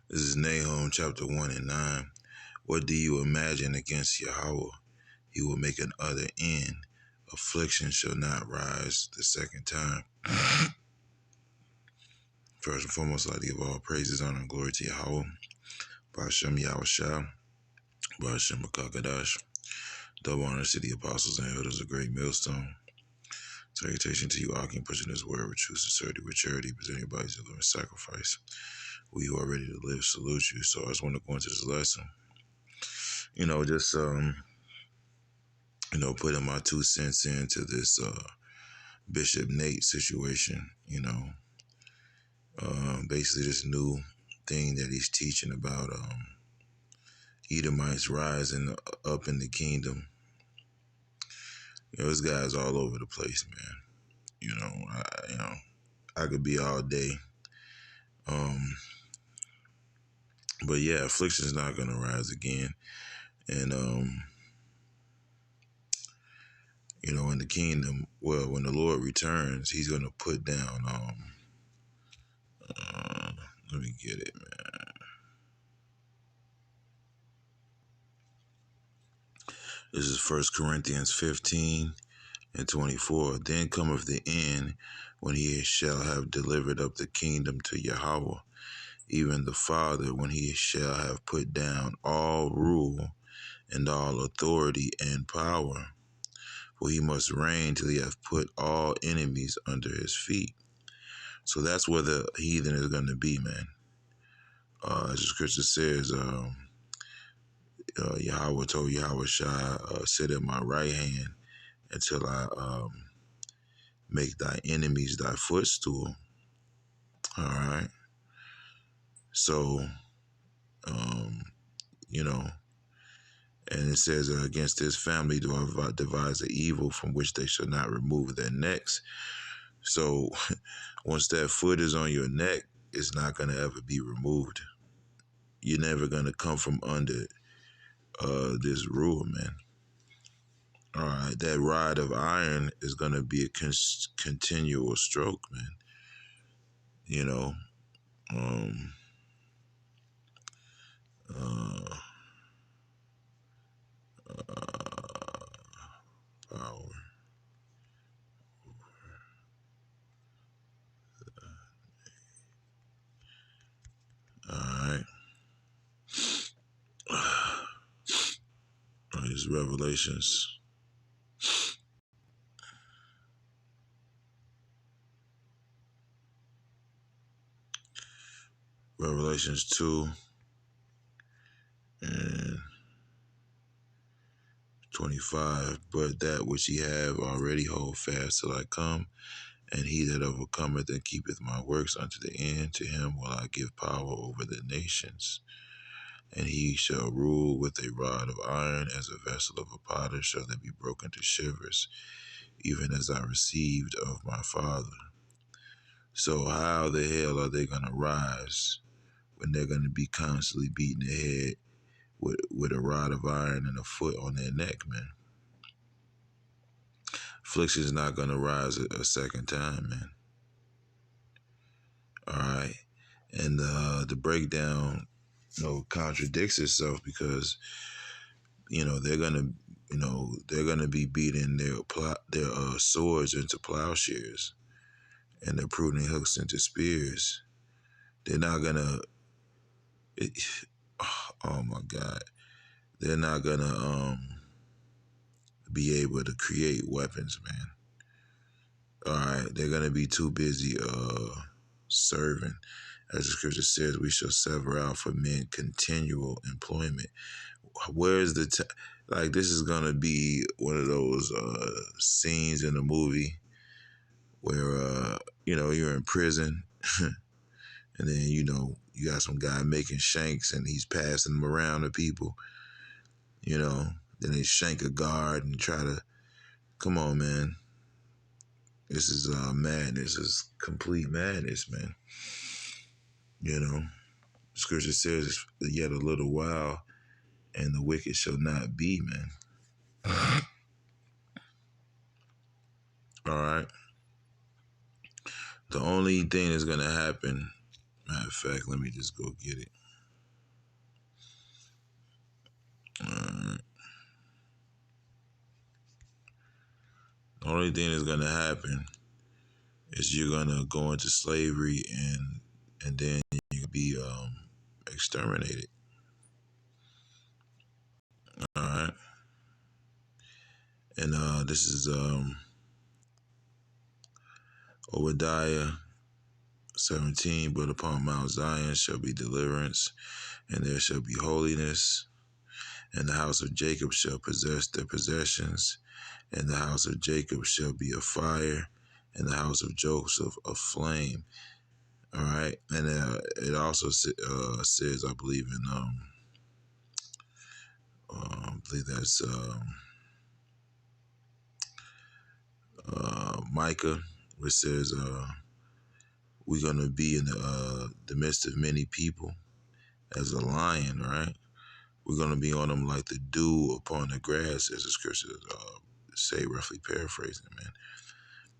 This is Nahum chapter 1 and 9. What do you imagine against Yahweh? He will make an utter end. Affliction shall not rise the second time. First and foremost, I'd like to give all praises, honor, and glory to Yahweh. Ba'ashem Yahushua, Ba'ashem Makakadash. Double honor to the apostles and elders, a great millstone. Salutation to you, Akim, pushing this word with truth, sincerity, with charity, presenting your bodies a living sacrifice. We who are ready to live salute you. So I just want to go into this lesson. Just putting my 2 cents into this Bishop Nate situation. Basically this new thing that he's teaching about Edomites rising up in the kingdom. This guy's all over the place, man. I could be all day. But yeah, affliction is not gonna rise again. And in the kingdom, well, when the Lord returns, he's gonna put down let me get it, man. This is 1 Corinthians 15 and 24. Then cometh the end, when he shall have delivered up the kingdom to Yahweh, even the Father, when he shall have put down all rule and all authority and power. For he must reign till he hath put all enemies under his feet. So that's where the heathen is going to be, man. As the scripture says, Yahweh told Yahweh sit at my right hand until I make thy enemies thy footstool. All right. So, and it says, against this family do I devise an evil from which they shall not remove their necks. So once that foot is on your neck, it's not going to ever be removed. You're never going to come from under this rule, man. All right, that rod of iron is going to be a continual stroke, man. Power. All right. This is Revelations. Revelations 2 and 25. But that which ye have already hold fast till I come, and he that overcometh and keepeth my works unto the end, to him will I give power over the nations. And he shall rule with a rod of iron, as a vessel of a potter shall they be broken to shivers, even as I received of my Father. So how the hell are they going to rise when they're going to be constantly beating their head with a rod of iron and a foot on their neck, man? Affliction is not going to rise a second time, man. All right. And the breakdown, contradicts itself, because, they're going to be beating their swords into plowshares and their pruning hooks into spears. They're not going to, oh my God, they're not going to be able to create weapons, man. All right, they're going to be too busy serving. As the scripture says, we shall sever out for men continual employment. Where's the this is going to be one of those scenes in a movie where, you're in prison and then, you got some guy making shanks and he's passing them around to people, then they shank a guard and try to, come on, man. This is madness. This is complete madness, man. Scripture says, yet a little while and the wicked shall not be, man. All right. The only thing that's going to happen, matter of fact, let me just go get it. Only thing that's gonna happen is you're gonna go into slavery and then you be exterminated. All right, and this is Obadiah 17. But upon Mount Zion shall be deliverance, and there shall be holiness, and the house of Jacob shall possess their possessions, and the house of Jacob shall be a fire, and the house of Joseph a flame. All right, and it also says, I believe in I believe that's Micah, which says we're gonna be in the midst of many people as a lion, right? We're gonna be on them like the dew upon the grass, as the scriptures say, roughly paraphrasing, man.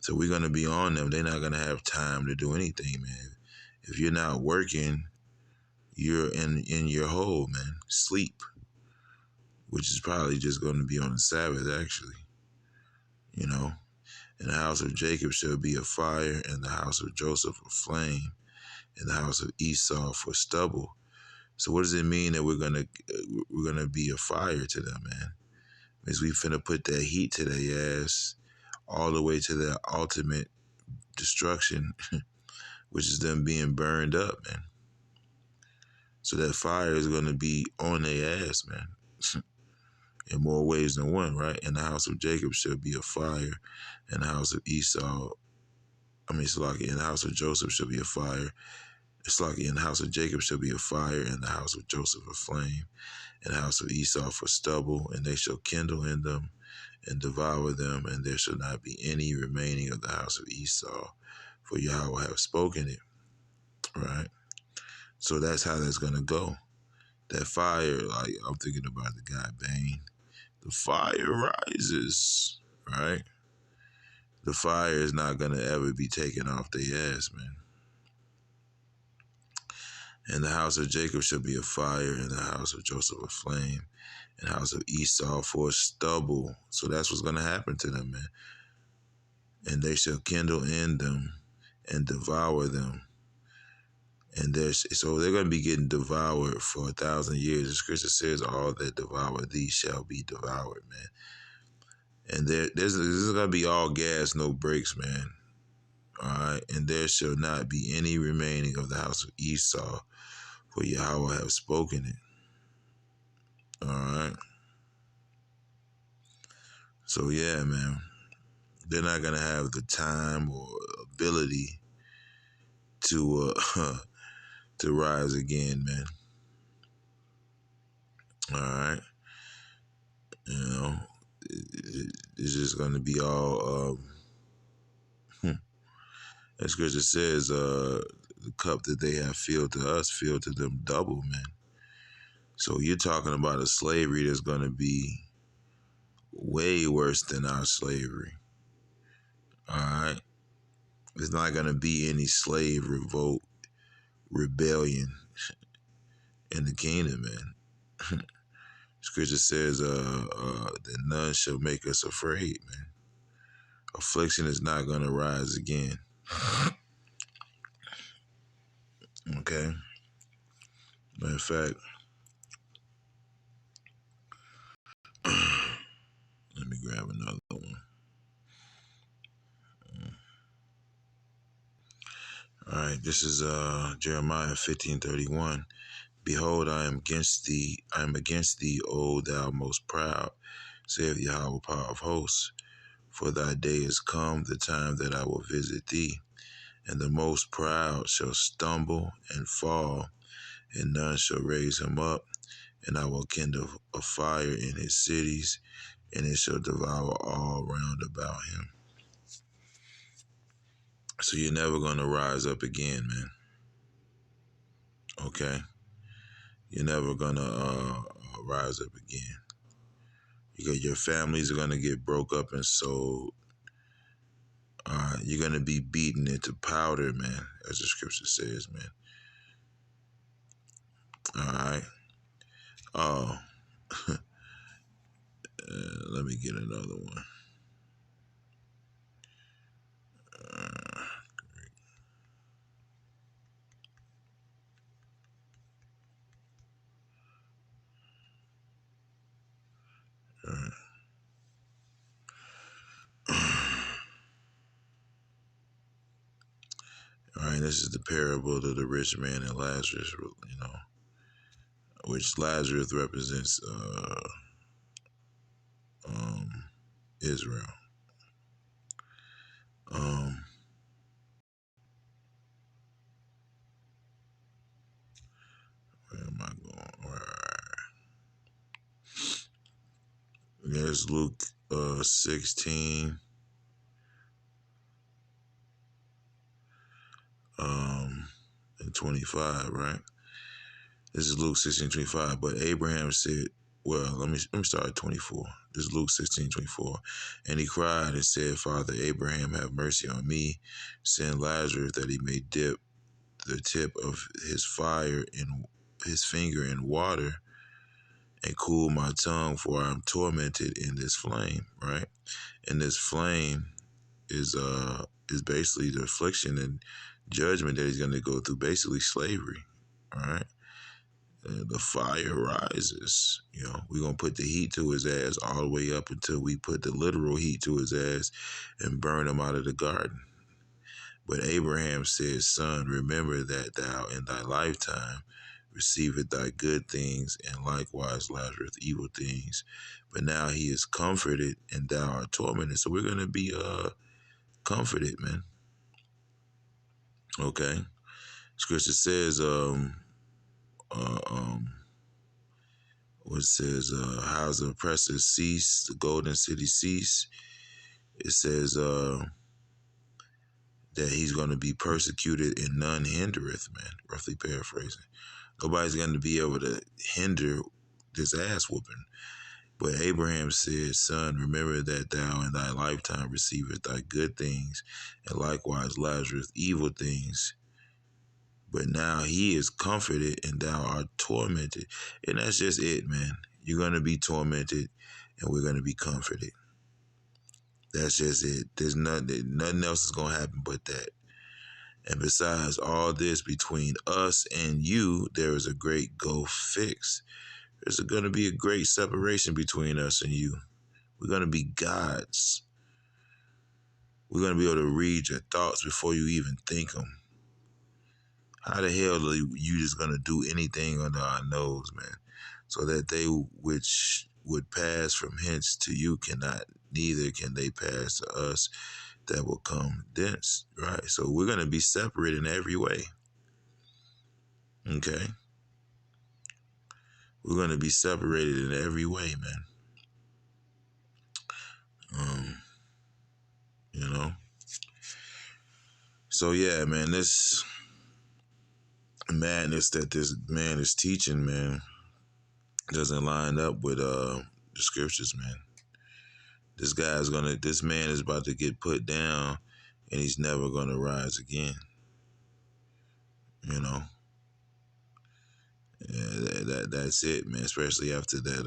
So we're gonna be on them. They're not gonna have time to do anything, man. If you're not working, you're in your hole, man. Sleep, which is probably just going to be on the Sabbath, actually. You know, and the house of Jacob shall be a fire, and the house of Joseph a flame, and the house of Esau for stubble. So what does it mean that we're gonna be a fire to them, man? It means we finna put that heat to their ass all the way to their ultimate destruction, which is them being burned up, man. So that fire is gonna be on their ass, man. In more ways than one, right? And the house of Jacob shall be a fire, and the house of Esau, it's like in the house of Joseph shall be a fire. It's like in the house of Jacob shall be a fire, and the house of Joseph a flame, and the house of Esau for stubble, and they shall kindle in them and devour them, and there shall not be any remaining of the house of Esau, for Yahweh have spoken it, right? So that's how that's gonna go. That fire, like I'm thinking about the guy Bane. The fire rises, right? The fire is not going to ever be taken off their ass, man. And the house of Jacob shall be a fire, and the house of Joseph a flame, and the house of Esau for stubble. So that's what's going to happen to them, man. And they shall kindle in them and devour them. And so they're going to be getting devoured for 1,000 years. The scripture says, all that devour thee shall be devoured, man. And this is going to be all gas, no brakes, man. All right. And there shall not be any remaining of the house of Esau, for Yahweh have spoken it. All right. So, yeah, man. They're not going to have the time or ability to to rise again, man. All right. You know, it's just going to be all, as scripture says, the cup that they have filled to us, filled to them double, man. So you're talking about a slavery that's going to be way worse than our slavery. All right. There's not going to be any slave revolt, rebellion in the kingdom, man. Scripture says that none shall make us afraid, man. Affliction is not going to rise again. Okay. Matter of fact, let me grab another one. All right, this is Jeremiah 15:31. Behold, I am against thee, O thou most proud, saith Yahweh, power of hosts. For thy day is come, the time that I will visit thee, and the most proud shall stumble and fall, and none shall raise him up. And I will kindle a fire in his cities, and it shall devour all round about him. So you're never going to rise up again, man. Okay? You're never going to rise up again. Because your families are going to get broke up and sold. You're going to be beaten into powder, man, as the scripture says, man. All right? Oh, let me get another one. All right, this is the parable of the rich man and Lazarus, which Lazarus represents Israel. Um, where am I going? There's Luke 16. And 25, right? This is Luke 16:25. But Abraham said, well, let me start at 24. This is Luke 16:24. And he cried and said, Father Abraham, have mercy on me. Send Lazarus that he may dip the tip of his finger in water and cool my tongue, for I am tormented in this flame, right? And this flame is basically the affliction and judgment that he's going to go through, basically slavery, all right? The fire rises. We're going to put the heat to his ass all the way up until we put the literal heat to his ass and burn him out of the garden. But Abraham said, Son, remember that thou in thy lifetime receiveth thy good things, and likewise Lazarus evil things. But now he is comforted, and thou art tormented. So we're going to be comforted, man. Okay. Scripture says, what says, how's the oppressor cease, the golden city cease. It says that he's going to be persecuted and none hindereth, man. Roughly paraphrasing. Nobody's going to be able to hinder this ass whooping. But Abraham said, Son, remember that thou in thy lifetime receivest thy good things, and likewise Lazarus evil things. But now he is comforted and thou art tormented. And that's just it, man. You're going to be tormented and we're going to be comforted. That's just it. There's nothing else is going to happen but that. And besides all this, between us and you, there is a great gulf fixed. There's going to be a great separation between us and you. We're going to be gods. We're going to be able to read your thoughts before you even think them. How the hell are you just going to do anything under our nose, man? So that they which would pass from hence to you cannot, neither can they pass to us that will come thence, right? So we're going to be separate in every way. Okay? We're going to be separated in every way, man. You know? So yeah, man, this madness that this man is teaching, man, doesn't line up with the scriptures, man. This man is about to get put down and he's never gonna rise again. You know? Yeah, that's it, man. Especially after that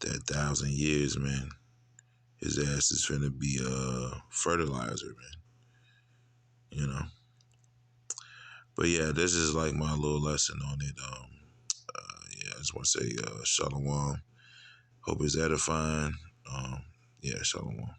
1,000 years, man. His ass is finna be fertilizer, man. You know? But yeah, this is like my little lesson on it. Yeah, I just want to say shalom. Hope it's edifying. Yeah, shalom.